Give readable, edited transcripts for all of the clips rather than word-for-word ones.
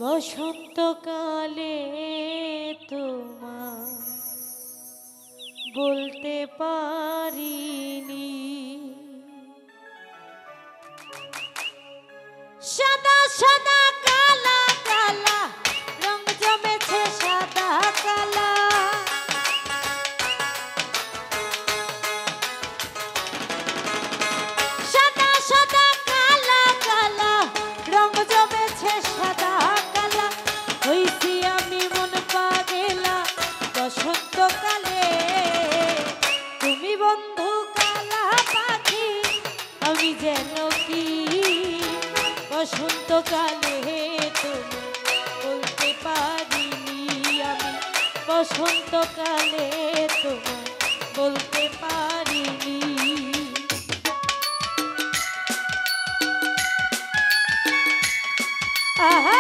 বসন্তকালে তোমার বলতে পারিনি, সাদা সাদা কালা কালা রং জমেছে সাদা কালা, সাদা সাদা কালা কালা রং জমেছে সাদা কালা। হইছি আমি মন পাগেলা বসন্তকালে, তুমি বন্ধু কালা পাখি আমি যেন কি। বসন্তকালে তুমি বলতে পারিনি আমি, বসন্তকালে তোমায় বলতে পারিনি। আহা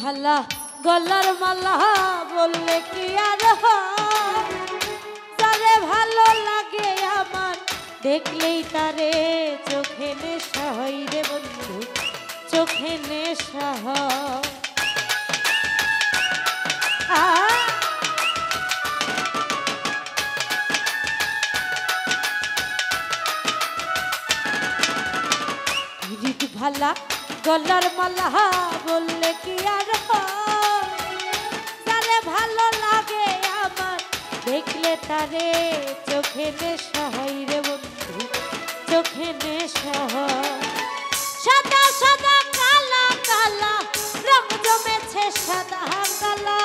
ভালা গলার মালা বললে কি আর হয়, তারে ভালো লাগে আমার দেখলেই তারে চোখে নেশা হয় রে বন্ধু, চোখে নেশা হয়। ভালা গলার মালা বললে কি আর তারে ভালো লাগে আমার দেখলে তারে চোখে নেশা হয় রে বন্ধু, চোখে নেশা হয়। সাদা সাদা কালা কালা রং জমেছে সাদা কালা,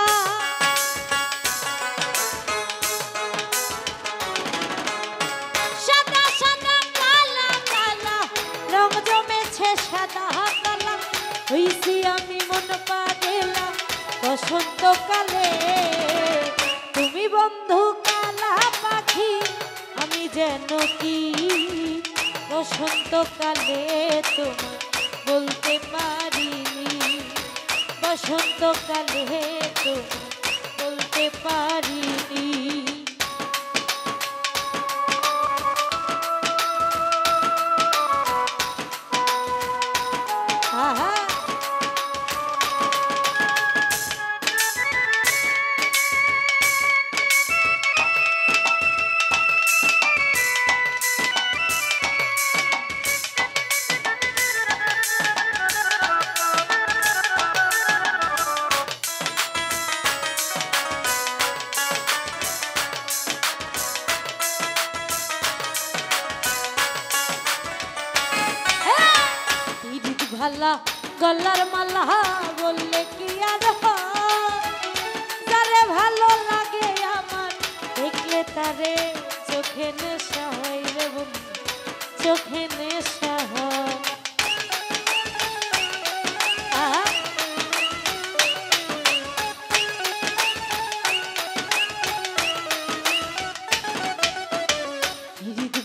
সাদা সাদা কালা কালা রং জমেছে সাদা কালা। হইছি আমি মন পাগেলা বসন্তকালে, তুমি বন্ধু কালা পাখি আমি যেন কি। বসন্তকালে তোমায় বলতে পারিনি, বসন্তকালে তোমায় বলতে পারিনি। ভালা গলার মালা বললে কি আর যারে ভালো লাগে আমার দেখলে তারে চোখে নেশা হয় রে বন্ধু, চোখে নেশা হয়।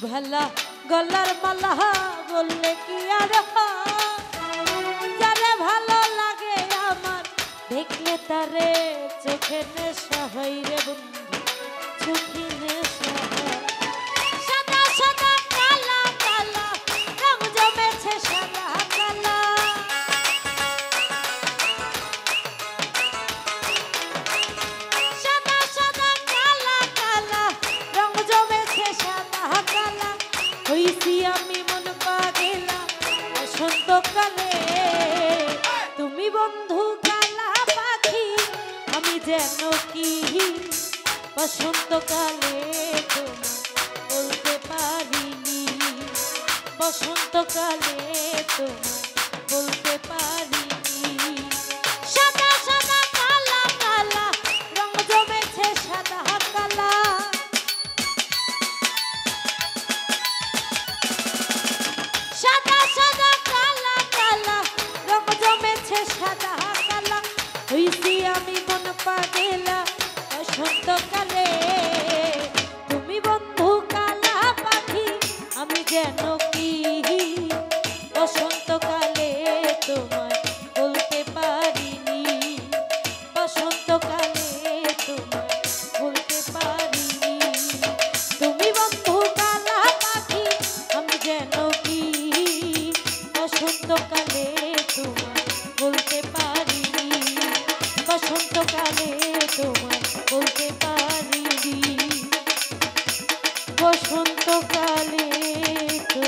ভালা গলার মালা বললে কি আর যারে ভালো লাগে আমার দেখলে তারে চোখে নেশা হয় রে বন্ধু, চোখে নেশা হয়। সাদা সাদা কালা কালা রং জমেছে সাদা কালা, সাদা সাদা কালা কালা রং জমেছে সাদা কালা। হইছি আমি মন পাগেলা বসন্তকালে, তুমি বন্ধু কালা পাখি আমি যেন কি। বসন্তকালে তোমায় বলতে পারিনি, বসন্তকালে তোমায় বলতে পারিনি। সাদা সাদা কালা কালা হইছি আমি মন পাগেলা বসন্তকালে, তুমি বন্ধু কালা পাখি আমি যেন কি বসন্তকালে তোমায় বলতে পারিনি, বসন্তকালে তোমায় বলতে পারিনি। তুমি বন্ধু কালা পাখি আমি যেন কি বসন্তকালে তোমায় বলতে পারিনি, বসন্তকালে তোমায় বলতে পারিনি, বসন্তকালে তো